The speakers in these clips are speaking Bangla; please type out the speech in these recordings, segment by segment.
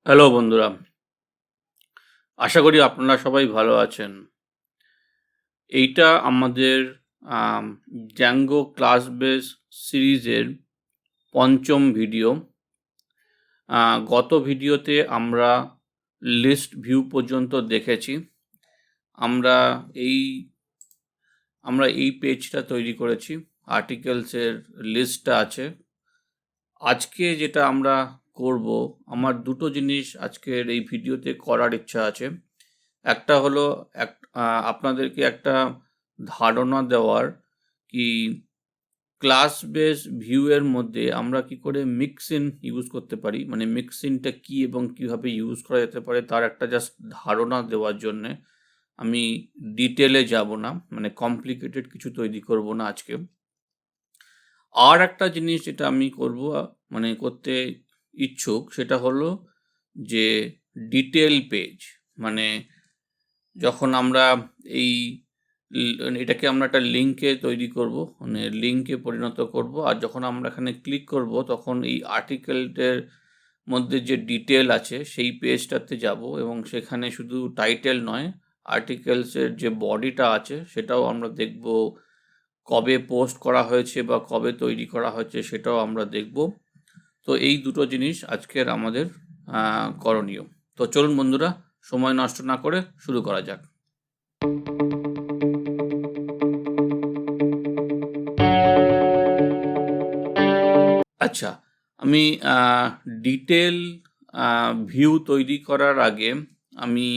হ্যালো বন্ধুরা, আশা করি আপনারা সবাই ভালো আছেন। এইটা আমাদের আম Django ক্লাস বেস সিরিজের ৫ম ভিডিও। গত ভিডিওতে আমরা লিস্ট ভিউ পর্যন্ত দেখেছি। আমরা এই পেজটা তৈরি করেছি। আর্টিকেলসের লিস্টটা আছে। আজকে যেটা আমরা করব, আমার দুটো জিনিস আজকের এই ভিডিওতে করার ইচ্ছা আছে। একটা হলো আপনাদেরকে একটা ধারণা দেওয়ার কি ক্লাস বেস ভিউ এর মধ্যে আমরা কি করে মিক্সিন ইউজ করতে পারি, মানে মিক্সিনটা কি এবং কিভাবে ইউজ করা যেতে পারে তার একটা জাস্ট ধারণা দেওয়ার জন্যে। আমি ডিটেলে যাব না, মানে কমপ্লিকেটেড কিছু তৈরি করব না আজকে। আর একটা জিনিস যেটা আমি করব, মানে করতে ইচ্ছুক, সেটা হলো যে ডিটেল পেজ, মানে যখন আমরা এই এটাকে আমরা একটা লিঙ্কে তৈরি করব, মানে লিঙ্কে পরিণত করব। আর যখন আমরা এখানে ক্লিক করব তখন এই আর্টিকেলটার মধ্যে যে ডিটেল আছে সেই পেজটাতে যাব এবং সেখানে শুধু টাইটেল নয়, আর্টিকেলসের যে বডিটা আছে সেটাও আমরা দেখব, কবে পোস্ট করা হয়েছে বা কবে তৈরি করা হয়েছে সেটাও আমরা দেখব। তো এই দুটো জিনিস আজকের আমাদের করণীয়। তো চলুন বন্ধুরা, সময় নষ্ট না করে শুরু করা যাক। আচ্ছা, আমি ডিটেল ভিউ তৈরি করার আগে আমি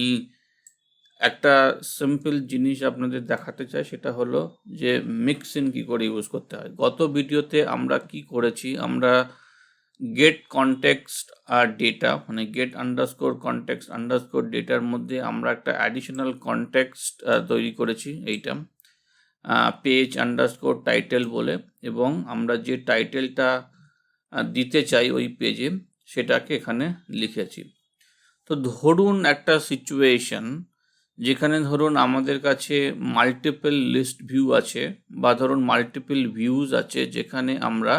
একটা সিম্পল জিনিস আপনাদের দেখাতে চাই, সেটা হলো যে মিক্সিন কি করে ইউজ করতে হয়। গত ভিডিওতে আমরা কি করেছি, আমরা গেট কনটেক্সট আর ডেটা, মানে গেট আন্ডারস্কোর কনটেক্সট আন্ডারস্কোর ডেটার মধ্যে আমরা একটা অ্যাডিশনাল কনটেক্সট তৈরি করেছি, এইটা পেজ আন্ডারস্কোর টাইটেল বলে, এবং আমরা যে টাইটেলটা দিতে চাই ওই পেজে সেটাকে এখানে লিখেছি। তো ধরুন একটা সিচুয়েশন যেখানে ধরুন আমাদের কাছে মাল্টিপল লিস্ট ভিউ আছে, বা ধরুন মাল্টিপল ভিউজ আছে, যেখানে আমরা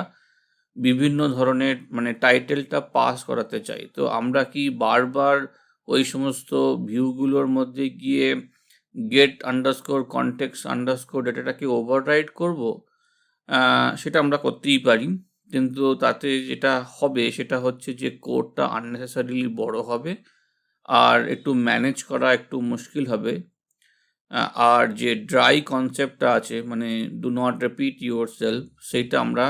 বিভিন্ন ধরনের মানে টাইটেলটা পাস করাতে চাই। তো আমরা কি বারবার ওই সমস্ত ভিউগুলোর মধ্যে গিয়ে গেট আন্ডারস্কোর কনটেক্সট আন্ডারস্কোর ডেটাটাকে ওভাররাইড করব? সেটা আমরা করতেই পারি, কিন্তু তাতে যেটা হবে সেটা হচ্ছে যে কোডটা আননেসেসারিলি বড় হবে আর একটু ম্যানেজ করা একটু মুশকিল হবে। আর যে ড্রাই কনসেপ্টটা আছে, মানে do not repeat your self, সেইটা আমরা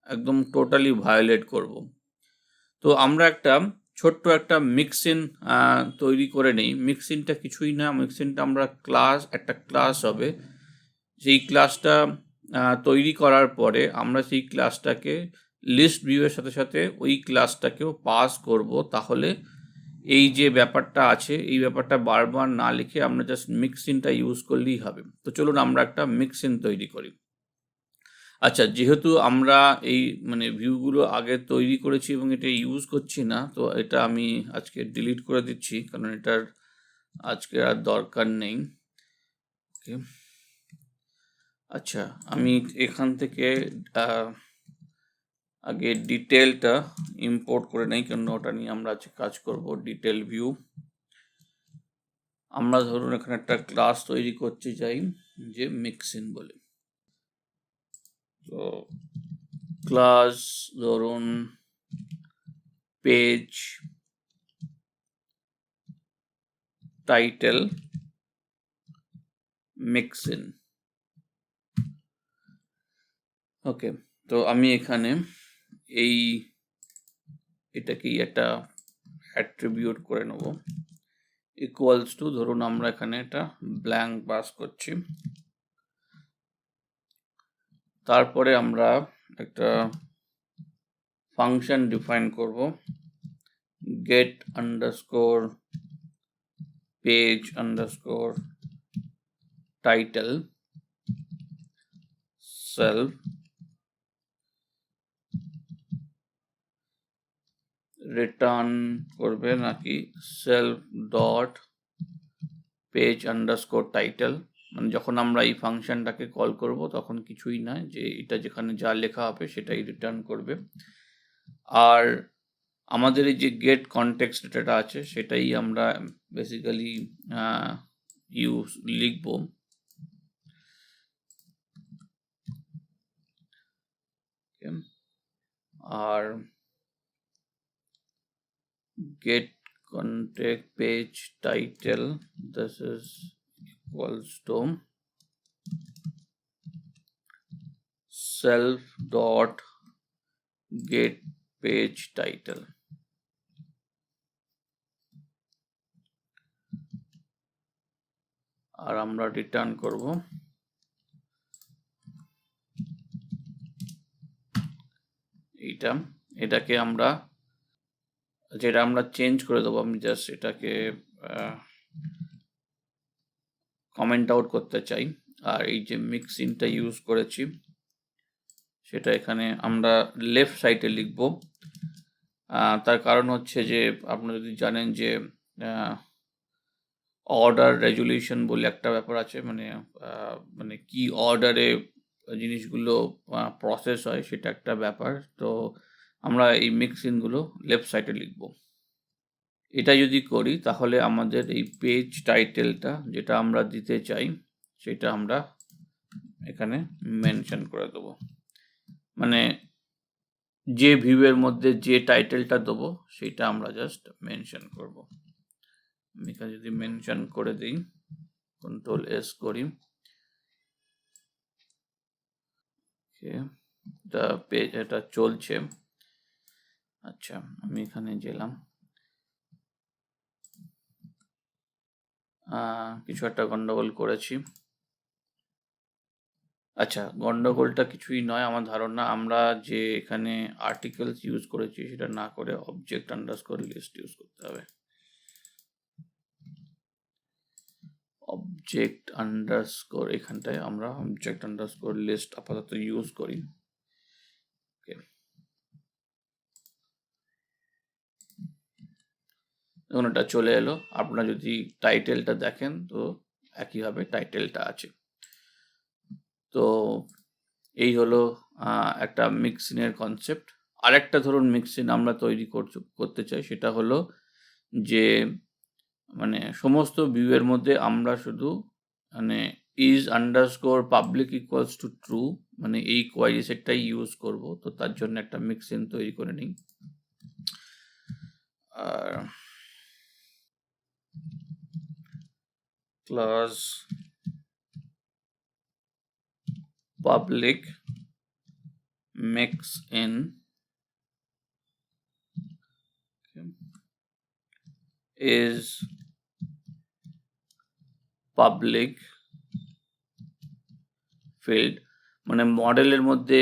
একদম টোটালি ভায়োলেট করব। তো আমরা একটা ছোট্ট একটা মিক্সিন তৈরি করে নেই। মিক্সিনটা কিছুই না, মিক্সিনটা আমরা একটা ক্লাস হবে। সেই ক্লাসটা তৈরি করার পরে আমরা সেই ক্লাসটাকে লিস্ট ভিউয়ের সাথে সাথে ওই ক্লাসটাকেও পাস করব। তাহলে এই যে ব্যাপারটা আছে, এই ব্যাপারটা বারবার না লিখে আমরা জাস্ট মিক্সিনটা ইউজ করলেই হবে। তো চলুন আমরা একটা মিক্সিন তৈরি করি। আচ্ছা, যেহেতু আমরা এই মানে ভিউগুলো আগে তৈরি করেছি এবং এটা ইউজ করছি না, তো এটা আমি আজকে ডিলিট করে দিচ্ছি, কারণ এটার আজকে আর দরকার নেই। ওকে, আচ্ছা, আমি এখান থেকে আগে ডিটেলটা ইম্পোর্ট করে নেই, কারণ ওটা নিয়ে আমরা আজকে কাজ করব। ডিটেল ভিউ, আমরা ধরুন এখানে একটা ক্লাস তৈরি করতে চাই যে মিক্সিন বলে। তো ক্লাস ধরুন পেজ টাইটেল মিক্সিন। ওকে, তো আমি এখানে এটাকেই একটা অ্যাট্রিবিউট করে নেব, ইকুয়ালস টু, ধরুন আমরা এখানে একটা ব্ল্যাঙ্ক পাস করছি। তারপরে আমরা একটা ফাংশন ডিফাইন করব, get underscore page underscore title self return করবে নাকি self dot page underscore title, মানে যখন আমরা এই ফাংশনটাকে কল করব তখন কিছুই নয়, যে এটা যেখানে যা লেখা হবে সেটাই রিটার্ন করবে। আর আমাদের এই যে গেট কনটেক্সট ডেটাটা আছে সেটাই আমরা বেসিক্যালি লিখব। আর get contact page title, this is equals to self dot get page title. আর আমরা রিটার্ন করব এটাকে আমরা যেটা আমরা চেঞ্জ করে দেবো। আমি জাস্ট এটাকে কমেন্ট আউট করতে চাই। আর এই যে মিক্সিনটা ইউজ করেছি সেটা এখানে আমরা লেফট সাইডে লিখব। তার কারণ হচ্ছে যে আপনারা যদি জানেন যে অর্ডার রেজুলেশন বলে একটা ব্যাপার আছে, মানে কি অর্ডারে জিনিসগুলো প্রসেস হয় সেটা একটা ব্যাপার। তো আমরা এই মিক্সিনগুলো লেফট সাইডে লিখব। এটা যদি করি তাহলে আমাদের এই পেজ টাইটেলটা যেটা আমরা দিতে চাই সেটা আমরা এখানে মেনশন করে দেবো। মানে যে ভিউয়ের মধ্যে যে টাইটেলটা দেবো সেটা আমরা জাস্ট মেনশন করব। আমি এখানে যদি মেনশন করে দিই, কন্ট্রোল এস করি, পেজ এটা চলছে। আচ্ছা, আমি এখানে গেলাম, কিছু একটা গন্ডগোল করেছি। আচ্ছা, গন্ডগোলটা কিছুই নয় আমার ধারণা। আমরা যে এখানে আর্টিকেলস ইউজ করেছি সেটা না করে অবজেক্ট আন্ডারস্কোর লিস্ট ইউজ করতে হবে। অবজেক্ট আন্ডারস্কোর, এখানটায় আমরা অবজেক্ট আন্ডারস্কোর লিস্ট আপাতত ইউজ করি। এখন এটা চলে এলো। আপনারা যদি টাইটেলটা দেখেন তো একইভাবে টাইটেলটা আছে। তো এই হলো একটা মিক্সিনের কনসেপ্ট। আরেকটা ধরুন মিক্সিন আমরা তৈরি করতে চাই, সেটা হলো যে মানে সমস্ত ভিউয়ের মধ্যে আমরা শুধু মানে is underscore public equals to true, মানে এই কোয়ারি সেটটাই ইউজ করব। তো তার জন্য একটা মিক্সিন তৈরি করে নিই। আর class public mixin is public field, মানে মডেলের মধ্যে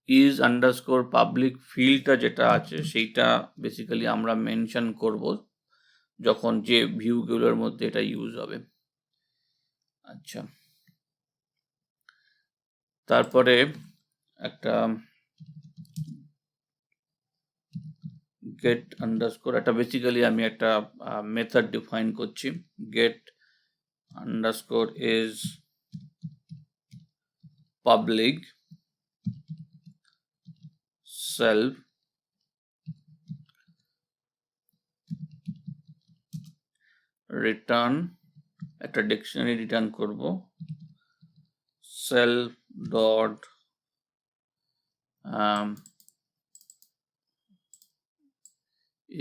ইজ আন্ডারস্কোর পাবলিক ফিল্ডটা যেটা আছে সেইটা বেসিক্যালি আমরা মেনশন করব যখন যে ভিউগুলোর মধ্যে এটা ইউজ হবে। আচ্ছা, তারপরে একটা গেট আন্ডারস্কোর, এটা বেসিক্যালি আমি একটা মেথড ডিফাইন করছি। Get underscore is public self return, একটা ডিকশনারি রিটার্ন করব, self dot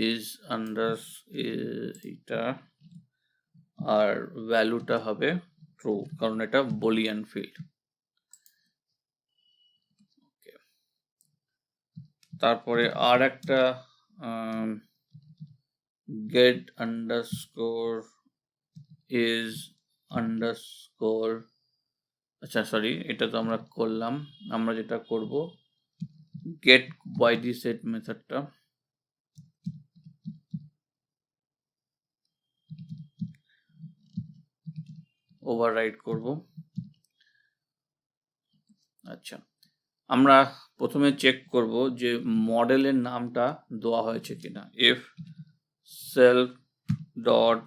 is এটা আর ভ্যালুটা হবে ট্রু, কারণ এটা বুলিয়ান ফিল্ড। তারপরে আর একটা get underscore is underscore, আচ্ছা সরি, এটা তো আমরা করলাম। আমরা যেটা করব get by the set মেথডটা ওভাররাইড করব। আচ্ছা, আমরা প্রথমে চেক করব যে মডেলের নামটা দেওয়া হয়েছে কিনা। if self dot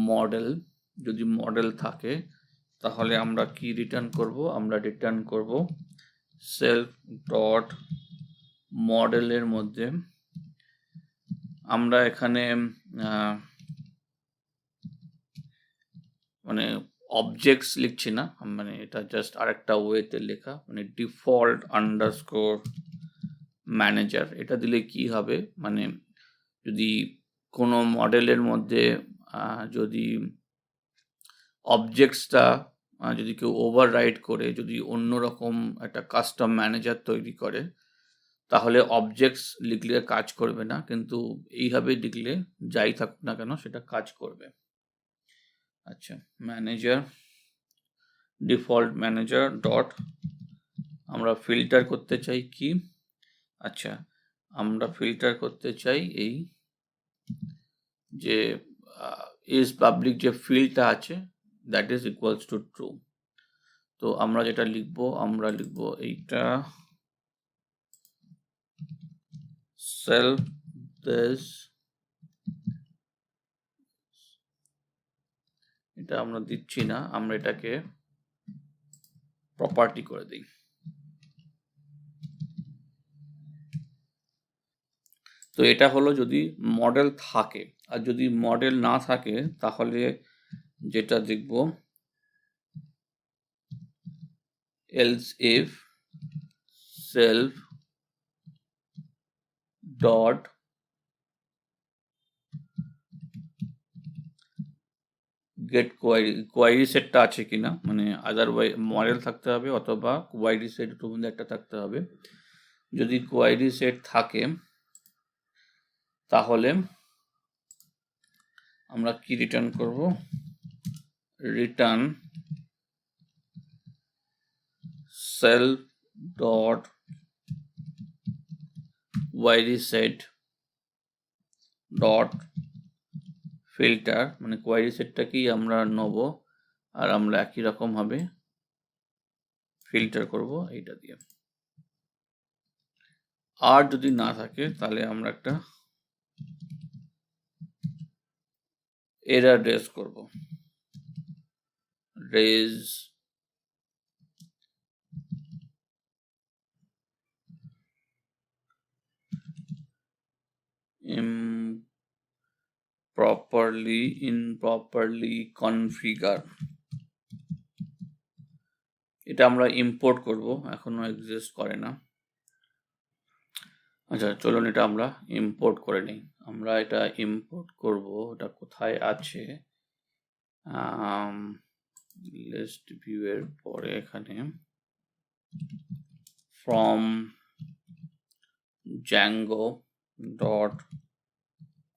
model, যদি মডেল থাকে তাহলে আমরা কি রিটার্ন করব, আমরা রিটার্ন করব self dot মডেলের মধ্যে আমরা এখানে মানে অবজেক্টস লিখছি না, মানে এটা জাস্ট আরেকটা ওয়েতে লেখা, মানে ডিফল্ট আন্ডারস্কোর ম্যানেজার। এটা দিলে কি হবে, মানে যদি কোনো মডেলের মধ্যে যদি অবজেক্টসটা যদি কেউ ওভাররাইড করে, যদি অন্যরকম একটা কাস্টম ম্যানেজার তৈরি করে, তাহলে অবজেক্টস লিখলে কাজ করবে না, কিন্তু এইভাবে লিখলে যাই থাকুক না কেন সেটা কাজ করবে। আচ্ছা, ম্যানেজার, ডিফল্ট ম্যানেজার ডট, আমরা ফিল্টার করতে চাই কি, আচ্ছা আমরা ফিল্টার করতে চাই এই যে ইজ পাবলিক যে ফিল্ডটা আছে, that is equals to true. তো আমরা যেটা লিখবো, আমরা লিখবো এইটা self this, এটা আমরা দিচ্ছি না, আমরা এটাকে প্রপার্টি করে দিই। তো এটা হলো যদি মডেল থাকে, আর যদি মডেল না থাকে তাহলে যেটা দেখব, else if self dot get query, query সেটটা আছে কিনা, মানে আদারওয়াইজ মডেল থাকতে হবে অথবা কোয়ারি সেট দুটোর মধ্যে একটা থাকতে হবে। যদি কোয়ারি সেট থাকে তাহলে আমরা কি রিটার্ন করব, return self dot query set dot filter, মানে কোয়ারি সেটটাকেই আমরা নেব আর আমরা একই রকম ভাবে ফিল্টার করব এইটা দিয়ে। আর যদি না থাকে তাহলে আমরা একটা এরর রেজ করব, রেজ improperly configure, এটা আমরা ইম্পোর্ট করব, এখনো এক্সিস্ট করে না। আচ্ছা চলুন এটা আমরা ইম্পোর্ট করে নিই। আমরা এটা ইম্পোর্ট করব, এটা কোথায় আছে, লিস্ট ভিউ এর পরে এখানে from Django dot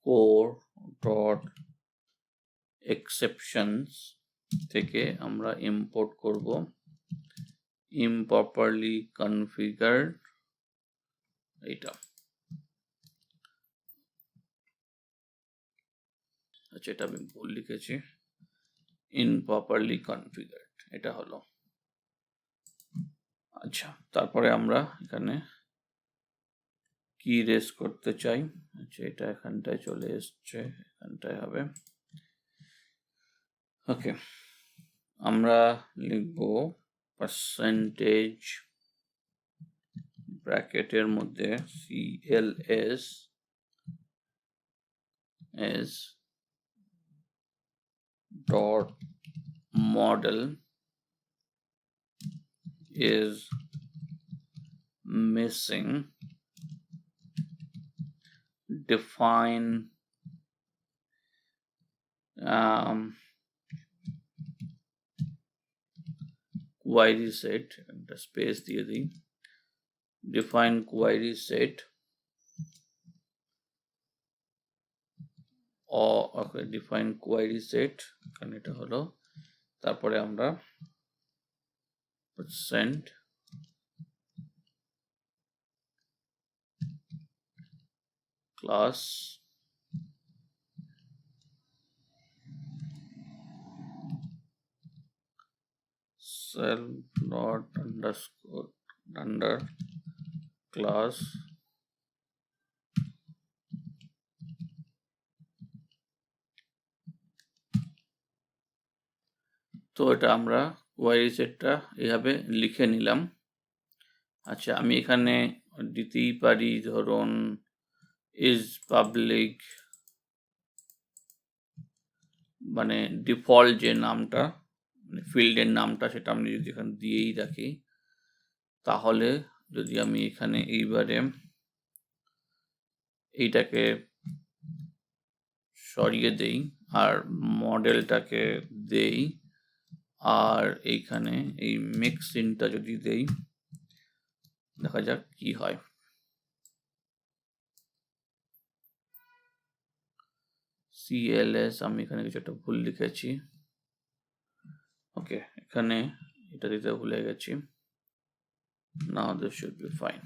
core dot exceptions থেকে আমরা ইম্পোর্ট করব improperly configured, এটা। আচ্ছা এটা আমি ভুল লিখেছি, improperly configured এটা হলো। আচ্ছা তারপরে আমরা এখানে কি রেজ করতে চাই, আচ্ছা এটা এখানটায় চলে এসছে, এখানটায় হবে। ওকে, আমরা লিখব পার্সেন্টেজ ব্র্যাকেটের মধ্যে CLS as dot model is missing, define query set, একটা স্পেস দিয়ে দিই, define query set okay, define query set, কারণ এটা হলো, তারপরে আমরা percent class self dot underscore under class তো এটা আমরা কোয়ারি সেটটা এইভাবে লিখে নিলাম। আচ্ছা আমি এখানে দিতেই পারি ধরুন ইজ পাবলিক, মানে ডিফল্ট যে নামটা, মানে ফিল্ডের নামটা, সেটা আমি যদি এখানে দিয়েই রাখি, তাহলে যদি আমি এখানে এইবারে এইটাকে সরিয়ে দেই আর মডেলটাকে দেই, আর এইখানে এই মিক্সিনটা যদি দেই, দেখা যাক কি হয়। CLS আমি এখানে কিছু একটা ভুল লিখেছি, ওকে, এখানে এটা দিতে ভুলে গেছি। Now this should be fine.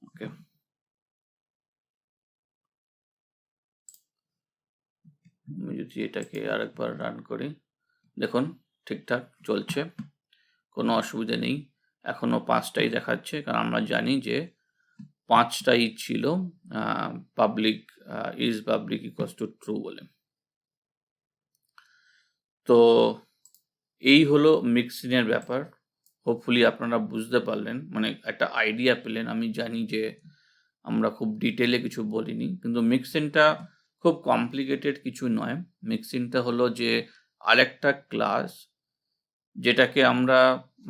Okay. আমি যদি এটাকে আরেকবার রান করি, দেখুন ঠিকঠাক চলছে, কোনো অসুবিধা নেই। এখনো 5টাই দেখাচ্ছে, কারণ আমরা জানি যে 5টাই ছিল public is public equals to true বলে। তো এই হলো মিক্সিংয়ের ব্যাপার। হোপফুলি আপনারা বুঝতে পারলেন, মানে একটা আইডিয়া পেলেন। আমি জানি যে আমরা খুব ডিটেলে কিছু বলিনি, কিন্তু মিক্সিংটা খুব কমপ্লিকেটেড কিছু নয়। মিক্সিংটা হলো যে আরেকটা ক্লাস, যেটাকে আমরা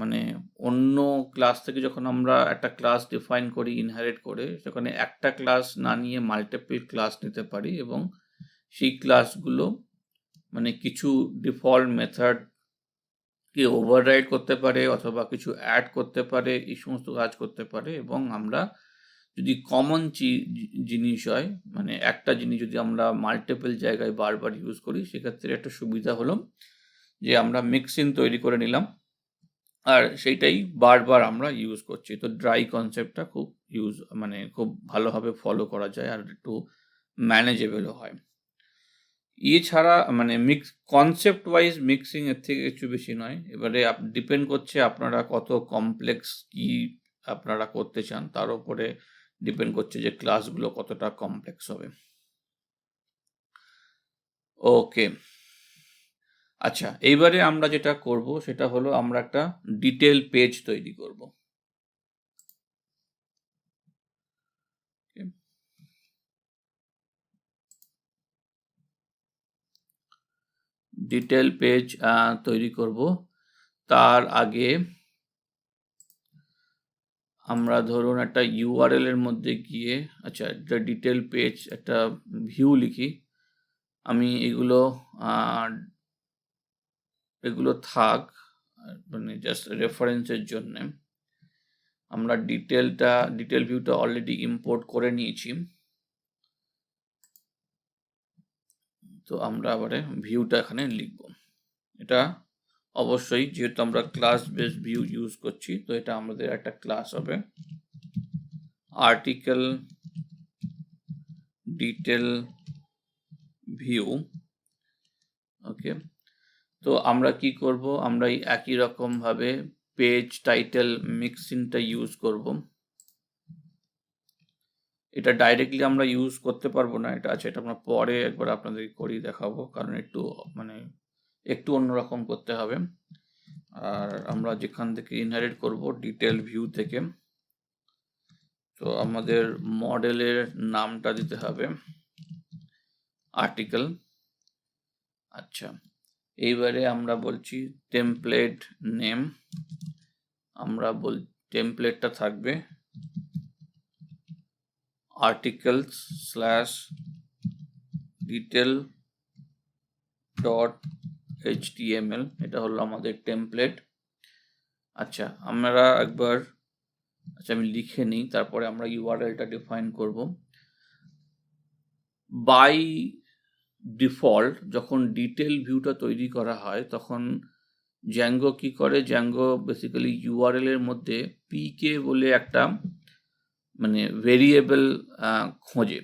মানে অন্য ক্লাস থেকে যখন আমরা একটা ক্লাস ডিফাইন করি ইনহেরিট করে, সেখানে একটা ক্লাস না নিয়ে মাল্টিপল ক্লাস নিতে পারি, এবং সেই ক্লাসগুলো মানে কিছু ডিফল্ট মেথড কে ওভাররাইড করতে পারে, অথবা কিছু অ্যাড করতে পারে, এই সমস্ত কাজ করতে পারে। এবং আমরা যদি কমন জিনিস হয়, মানে একটা জিনিস যদি আমরা মাল্টিপল জায়গায় বারবার ইউজ করি, সেক্ষেত্রে একটা সুবিধা হলো যে আমরা মিক্সিং তৈরি করে নিলাম, আর সেইটাই বারবার আমরা ইউজ করছি। তো ড্রাই কনসেপ্টটা খুব মানে খুব ভালোভাবে ফলো করা যায়, আর একটু ম্যানেজেবলও হয়। এছাড়া মানে কনসেপ্ট ওয়াইজ মিক্সিং এর থেকে কিছু বেশি নয়। এবারে ডিপেন্ড করছে আপনারা কত কমপ্লেক্স কি আপনারা করতে চান, তার উপরে ডিপেন্ড করছে যে ক্লাসগুলো কতটা কমপ্লেক্স হবে। ওকে, আচ্ছা, এইবারে আমরা যেটা করব সেটা হলো আমরা একটা ডিটেল পেজ তৈরি করব। ডিটেল পেজ তৈরি করব, তার আগে আমরা ধরুন একটা ইউআরএল এর মধ্যে গিয়ে, আচ্ছা, একটা ডিটেল পেজ একটা ভিউ লিখি। আমি এগুলো থাক, মানে জাস্ট রেফারেন্সের জন্য। আমরা ডিটেল ভিউটা অলরেডি ইম্পোর্ট করে নিয়েছি। তো আমরা আবার ভিউটা এখানে লিখব। এটা অবশ্যই, যেহেতু আমরা ক্লাস বেস ভিউ ইউজ করছি, তো এটা আমাদের একটা ক্লাস হবে আর্টিকেল ডিটেল ভিউ। ওকে, তো আমরা কি করব, আমরা এই একই রকম ভাবে পেজ টাইটেল মিক্সিংটা ইউজ করব। এটা ডাইরেক্টলি আমরা ইউজ করতে পারবো না, এটা আছে, এটা আমরা পরে একবার আপনাদের করি দেখাবো, কারণ একটু অন্যরকম করতে হবে। আর আমরা যেখান থেকে ইনহেরিট করব ডিটেল ভিউ থেকে, তো আমাদের মডেলের নামটা দিতে হবে আর্টিকেল। আচ্ছা, এইবারে আমরা বলছি টেমপ্লেট নেম, টেমপ্লেটটা থাকবে articles/detail.html, এটা হলো আমাদের টেমপ্লেট। আচ্ছা, আমি লিখে নিই, তারপরে আমরা ইউআরএলটা ডিফাইন করব। বাই ডিফল্ট যখন ডিটেল ভিউটা তৈরি করা হয়, তখন জ্যাঙ্গো কি করে, জ্যাঙ্গো বেসিক্যালি ইউআরএল এর মধ্যে পিকে বলে একটা মানে ভেরিয়েবল খোঁজে।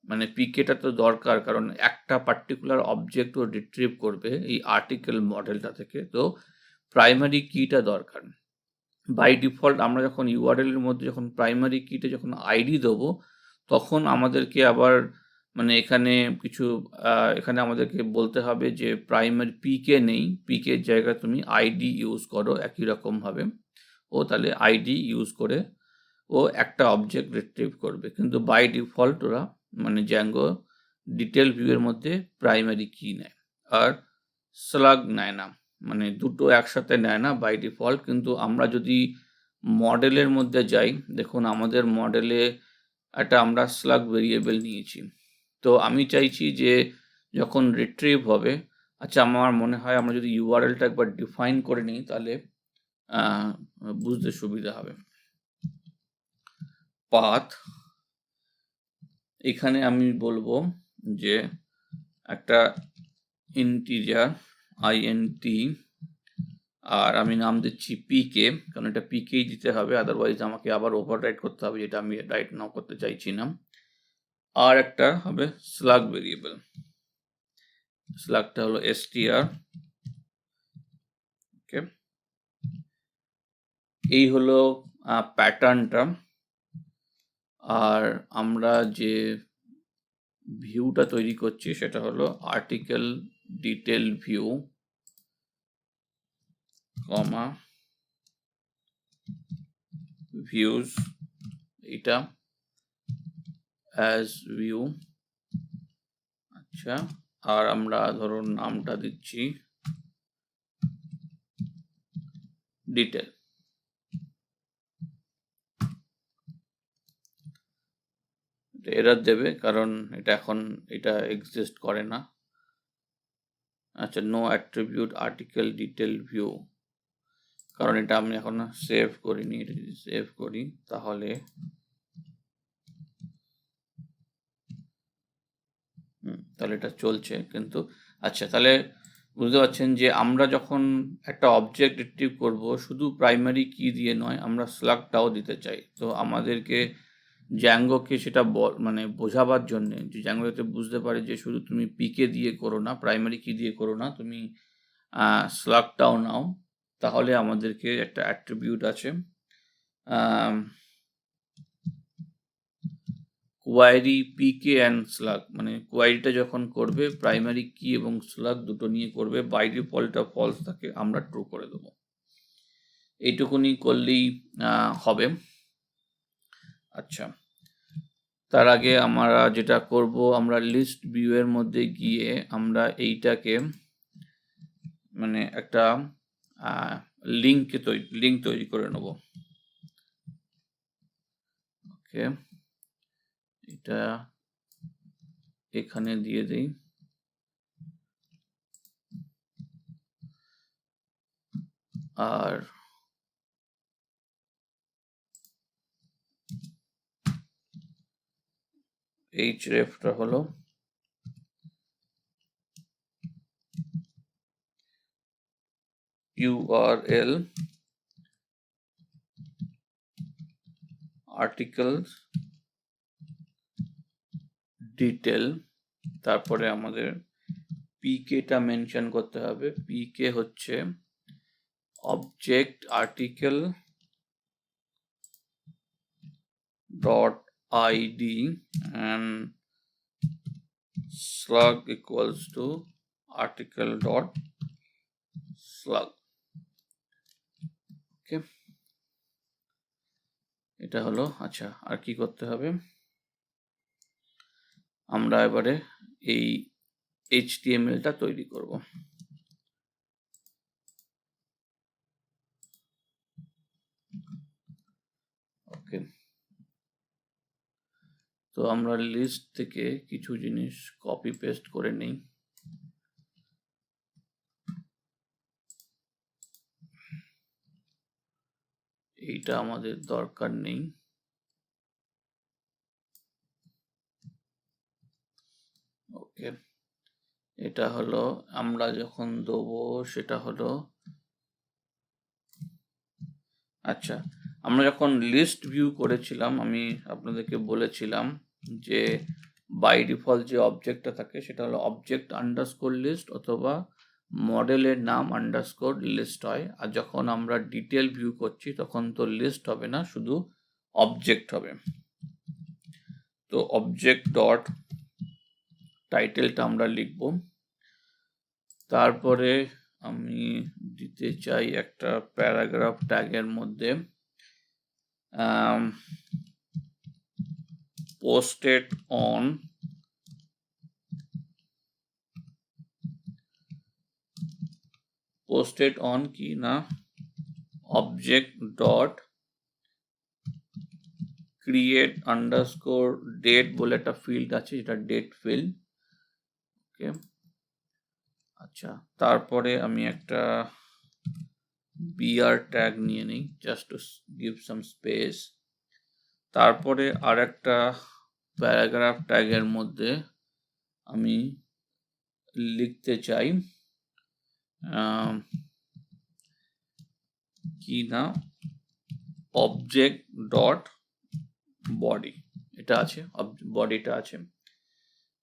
মানে পিকেটা তো দরকার, কারণ একটা পার্টিকুলার অবজেক্ট ও রিট্রিভ করবে এই আর্টিকেল মডেলটা থেকে, তো প্রাইমারি কিটা দরকার। বাই ডিফল্ট আমরা যখন ইউআরএল এর মধ্যে যখন প্রাইমারি কিতে যখন আইডি দেবো, তখন আমাদেরকে আবার মানে এখানে আমাদেরকে বলতে হবে যে প্রাইমারি পিকে নেই, পিকের জায়গায় তুমি আইডি ইউজ করো একই রকম ভাবে। ও তাহলে আইডি ইউজ করে ও একটা অবজেক্ট রিট্রিভ করবে, কিন্তু বাই ডিফল্ট ওরা মানে জ্যাঙ্গো ডিটেল ভিউয়ের মধ্যে প্রাইমারি কি নেয় আর স্লাগ নেয় না, মানে দুটো একসাথে নেয় না বাই ডিফল্ট। কিন্তু আমরা যদি মডেলের মধ্যে যাই, দেখুন আমাদের মডেলে একটা আমরা স্লাগ ভেরিয়েবল নিয়েছি। তো আমি চাইছি যে যখন রিট্রিভ হবে, আচ্ছা আমার মনে হয় আমরা যদি ইউআরএলটা একবার ডিফাইন করে নিই তাহলে বুঝতে সুবিধা হবে। পাথ, এখানে আমি বলবো যে একটা ইন্টিজার INT আর আমি নাম দিচ্ছি পিকে, কারণ এটা পিকেই দিতে হবে, আদারওয়াইজ আমাকে আবার ওভাররাইট করতে হবে, যেটা আমি রাইট নাও করতে চাইছি না। আর একটা হবে স্লাগ ভেরিয়েবল, স্লাগটা হলো str। ওকে, এই হলো প্যাটার্নটা। আর আমরা যে ভিউটা তৈরি করছি সেটা হলো আর্টিকেল ডিটেল ভিউ, কমা ভিউজ, এটা অ্যাজ ভিউ। আচ্ছা, আর আমরা ধরুন নামটা দিচ্ছি ডিটেল। এরর দেবে কারণ এটা এখন এটা এক্সিস্ট করে না। আচ্ছা, no attribute article detail view, কারণ এটা আমি এখন সেভ করিনি। এটা যদি সেভ করি তাহলে তাহলে এটা চলছে কিন্তু। আচ্ছা, তাহলে বুঝতে পারছেন যে আমরা যখন একটা অবজেক্ট রিট্রিভ করব শুধু প্রাইমারি কি দিয়ে নয়, আমরা স্লাগটাও দিতে চাই। তো আমাদেরকে জ্যাঙ্গোকে সেটা মানে বোঝাবার জন্যে, যে জ্যাঙ্গো যাতে বুঝতে পারে যে শুধু তুমি পিকে দিয়ে করো না, প্রাইমারি কি দিয়ে করো না, তুমি স্লাগটাও নাও, তাহলে আমাদেরকে একটা অ্যাট্রিবিউট আছে কোয়ারি পিকে অ্যান্ড স্লাগ, মানে কোয়ারিটা যখন করবে প্রাইমারি কি এবং স্লাগ দুটো নিয়ে করবে, বাই ডিফল্টটা ফলস থাকে, আমরা ট্রু করে দেবো। এইটুকুনি করলেই হবে। আচ্ছা, তার আগে আমরা যেটা করব, আমরা লিস্ট ভিউ এর মধ্যে গিয়ে আমরা এইটাকে মানে একটা লিঙ্ক তৈরি করে নেব। ওকে, এটা এখানে দিয়ে দেই। আর hrefটা হলো URL articles detail, তারপরে আমাদের পিকেটা মেনশন করতে হবে। পিকে হচ্ছে object article dot ID and slug equals to article dot slug। ওকে, এটা হলো। আচ্ছা, আর কি করতে হবে, আমরা এবারে এই HTML-টা তৈরি করব। ওকে, তো আমরা লিস্ট থেকে কিছু জিনিস কপি পেস্ট করে নেই। এইটা আমাদের দরকার নেই। ওকে, এটা হলো আমরা যখন দেবো সেটা হলো, আচ্ছা আমরা যখন লিস্ট ভিউ করেছিলাম আমি আপনাদেরকে বলেছিলাম যে বাই ডিফল্ট যে অবজেক্টটা থাকে সেটা হলো অবজেক্ট আন্ডারস্কোর লিস্ট অথবা মডেলের নাম আন্ডারস্কোর লিস্ট হয়। আর যখন আমরা ডিটেল ভিউ করছি তখন তো লিস্ট হবে না, শুধু অবজেক্ট হবে। তো অবজেক্ট ডট টাইটেলটা আমরা লিখব, তারপরে আমি দিতে চাই একটা প্যারাগ্রাফ ট্যাগের মধ্যে posted on কি না object dot create underscore date বলে একটা ফিল্ড আছে, যেটা ডেট ফিল্ড। ওকে, আচ্ছা, তারপরে আমি একটা br ট্যাগ নিয়ে নিই just to give some space. তারপরে আর একটা প্যারাগ্রাফ ট্যাগের মধ্যে আমি লিখতে চাই কি না অবজেক্ট ডট বডি, এটা আছে, বডিটা আছে,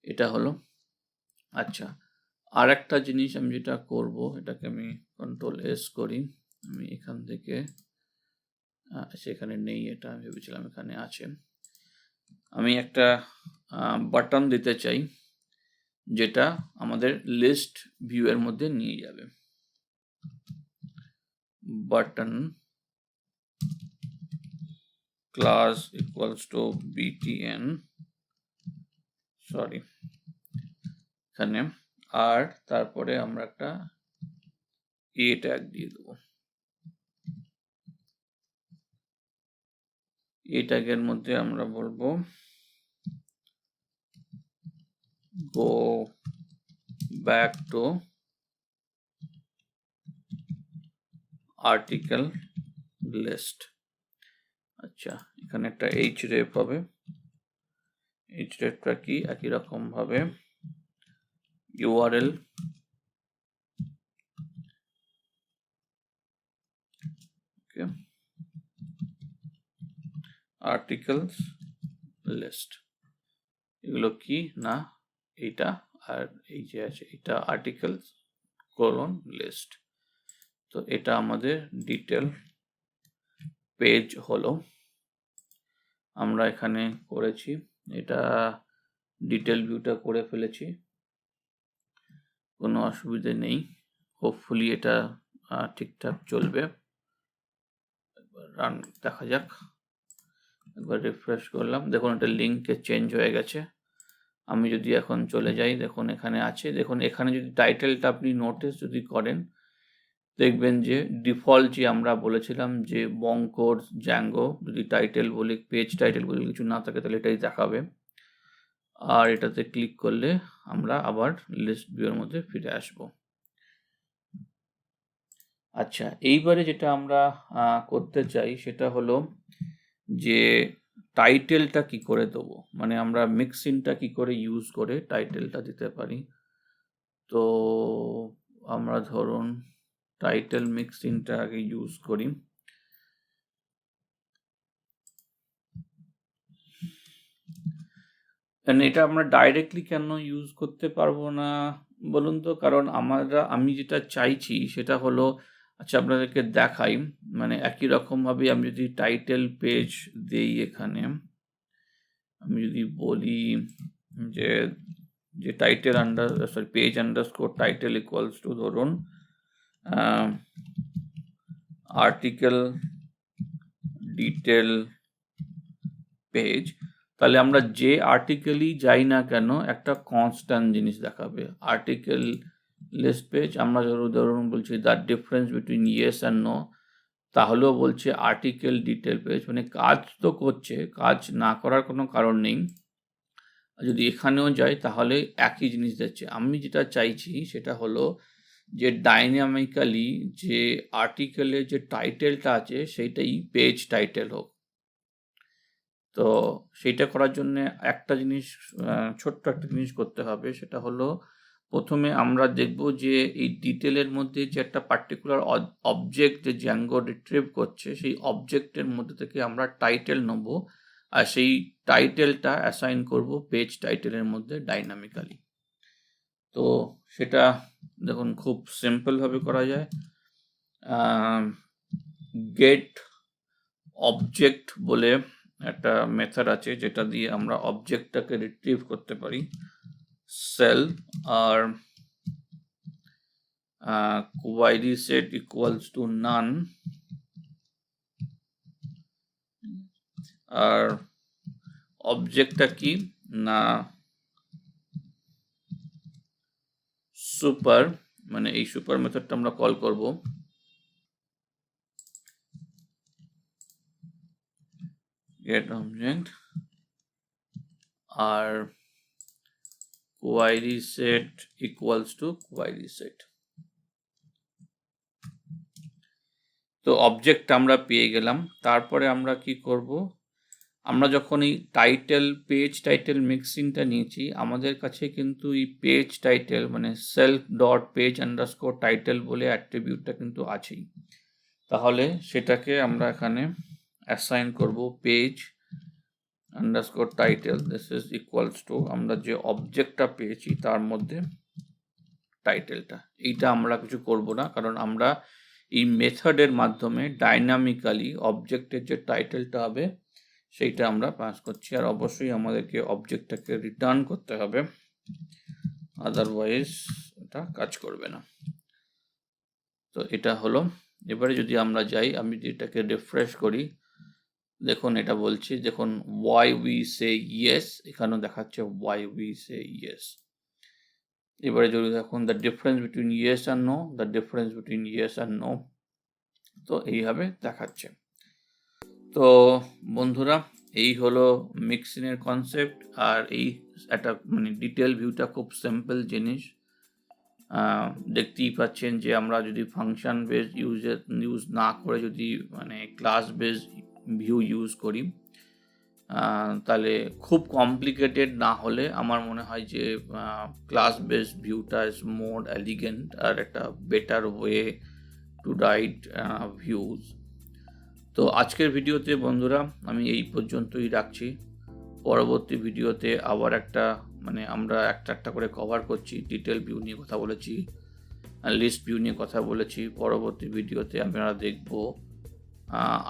এটা হলো। আচ্ছা, আর একটা জিনিস আমি যেটা করব, এটাকে আমি কন্ট্রোল এস করি, আমি এখান থেকে সেখানে নেই, এটা আমি ভেবেছিলাম এখানে আছে। আমি একটা বাটন দিতে চাই যেটা আমাদের লিস্ট ভিউ এর মধ্যে নিয়ে যাবে। Button class equals to btn, sorry এখানে, আর তারপরে আমরা একটা a ট্যাগ দিয়ে দেবো। a ট্যাগের মধ্যে আমরা বলবো go back to article list। আচ্ছা, এখানে একটা href হবে, hrefটা কি একই রকম ভাবে url articles list, এগুলো কি না এইটা, আর এই যে আছে এটা articles colon list। তো এটা আমাদের ডিটেল পেজ হলো, আমরা এখানে করেছি, এটা ডিটেল ভিউটা করে ফেলেছি, কোনো অসুবিধে নেই, হোপফুলি এটা ঠিকঠাক চলবে। রান দেখা যাক, একবার রিফ্রেশ করলাম, দেখুন এটা লিঙ্কে চেঞ্জ হয়ে গেছে। আমি যদি এখন চলে যাই, দেখুন এখানে আছে, দেখুন এখানে যদি টাইটেলটা আপনি নোটিস যদি করেন, দেখবেন যে ডিফল্ট যে আমরা বলেছিলাম যে বঙ্কোর জ্যাঙ্গো, যদি টাইটেল বলে পেজ টাইটেল বলে কিছু না থাকে তাহলে এটাই দেখাবে। আর এটাতে ক্লিক করলে আমরা আবার লিস্ট ভিউর মধ্যে ফিরে আসব। আচ্ছা, এইবারে যেটা আমরা করতে চাই সেটা হলো যে টাইটেলটা কি করে দেবো, মানে আমরা মিক্সিনটা কি করে ইউজ করে টাইটেলটা দিতে পারি। তো আমরা ধরুন টাইটেল মিক্সিনটা আগে ইউজ করি। এটা আমরা ডাইরেক্টলি কেন ইউজ করতে পারবো না বলুন তো, কারণ আমি যেটা চাইছি সেটা হলো, আচ্ছা আপনাদেরকে দেখাই, মানে একই রকম ভাবে আমি যদি টাইটেল পেজ দেই, এখানে আমি যদি বলি যে title page underscore title equals to ধরুন আর্টিকেল ডিটেল পেজ, তাহলে আমরা যে আর্টিকেলই যাই না কেন একটা কনস্ট্যান্ট জিনিস দেখাবে, আর্টিকেল লিস্ট পেজ। আমরা ধরুন বলছি the difference between yes and no, তাহলেও বলছে আর্টিকেল ডিটেল পেজ, মানে কাজ তো করছে, কাজ না করার কোনো কারণ নেই। যদি এখানেও যাই তাহলে একই জিনিস দিচ্ছে। আমি যেটা চাইছি সেটা হলো যে ডাইনামিক্যালি যে আর্টিকেলের যে টাইটেলটা আছে সেইটাই পেজ টাইটেল হোক। তো সেইটা করার জন্য একটা জিনিস, ছোট্ট একটা জিনিস করতে হবে, সেটা হলো প্রথমে আমরা দেখব যে এই ডিটেলের মধ্যে যে একটা পার্টিকুলার অবজেক্ট যে জ্যাঙ্গো রিট্রিভ করছে, সেই অবজেক্টের মধ্যে থেকে আমরা টাইটেল নেব, আর সেই টাইটেলটা অ্যাসাইন করব পেজ টাইটেলের মধ্যে ডাইনামিক্যালি। তো সেটা দেখুন খুব সিম্পলভাবে করা যায়। গেট অবজেক্ট বলে একটা মেথড আছে যেটা দিয়ে আমরা অবজেক্টটাকে রিট্রিভ করতে পারি। সেল আর query set equals to none, আর অবজেক্টটা কি না সুপার, মানে এই সুপার মেথডটা আমরা কল করব। get object আর query set equals to query set। তো অবজেক্ট আমরা পেয়ে গেলাম। তারপরে আমরা কি করব, আমরা যখন এই টাইটেল পেজ টাইটেল মিক্সিংটা নিয়েছি, আমাদের কাছে কিন্তু এই পেজ টাইটেল মানে self dot page underscore title বলে অ্যাট্রিবিউটটা কিন্তু আছেই। তাহলে সেটাকে আমরা এখানে অ্যাসাইন করব page underscore title, this is equals to আমরা যে অবজেক্টটা পেয়েছি তার মধ্যে টাইটেলটা। এইটা আমরা কিছু করব না, কারণ আমরা এই মেথডের মাধ্যমে ডাইনামিক্যালি অবজেক্টের যে টাইটেলটা হবে সেইটা আমরা পাস করছি। আর অবশ্যই আমাদেরকে অবজেক্টটাকে রিটার্ন করতে হবে, আদারওয়াইজ এটা কাজ করবে না। তো এটা হলো। এবারে যদি আমরা যাই, আমি এটাকে রিফ্রেশ করি, দেখুন এটা বলছি, দেখুন ওয়াই উই সে ইয়েস, এখানেও দেখাচ্ছে ওয়াই উই সে ইয়েস। এবারে যদি দেখুন দ্য ডিফারেন্স বিটুইন ইয়েস আর no, the difference between yes আর নো, তো এইভাবে দেখাচ্ছে। তো বন্ধুরা, এই হলো মিক্সিংয়ের কনসেপ্ট। আর এই একটা মানে ডিটেল ভিউটা খুব সিম্পল জিনিস। দেখতেই পাচ্ছেন যে আমরা যদি ফাংশন বেস ইউজ না করে যদি মানে ক্লাস বেস ভিউ ইউজ করি, তাহলে খুব কমপ্লিকেটেড না হলে আমার মনে হয় যে ক্লাস বেস ভিউটা ইজ মোর এলিগেন্ট আর একটা better way to right views. তো আজকের ভিডিওতে বন্ধুরা আমি এই পর্যন্তই রাখছি। পরবর্তী ভিডিওতে আবার একটা মানে আমরা একটা করে কভার করছি। ডিটেল ভিউ নিয়ে কথা বলেছি, লিস্ট ভিউ নিয়ে কথা বলেছি। পরবর্তী ভিডিওতে আমরা দেখব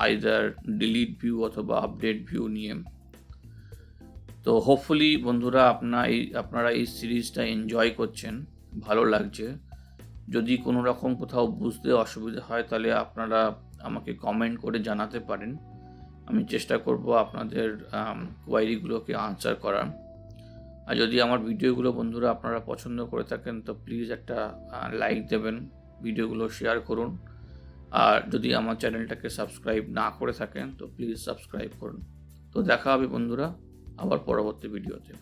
আইদার ডিলিট ভিউ অথবা আপডেট ভিউ নিয়ে। তো হোপফুলি বন্ধুরা আপনারা এই সিরিজটা এনজয় করছেন, ভালো লাগছে। যদি কোনো রকম কোথাও বুঝতে অসুবিধা হয় তাহলে আপনারা আমাকে কমেন্ট করে জানাতে পারেন, আমি চেষ্টা করব আপনাদের কোয়ারিগুলোকে আনসার করার। আর যদি আমার ভিডিওগুলো বন্ধুরা আপনারা পছন্দ করে থাকেন তো প্লিজ একটা লাইক দেবেন, ভিডিওগুলো শেয়ার করুন। আর যদি আমার চ্যানেলটাকে সাবস্ক্রাইব না করে থাকেন তো প্লিজ সাবস্ক্রাইব করুন। তো দেখা হবে বন্ধুরা আবার পরবর্তী ভিডিওতে।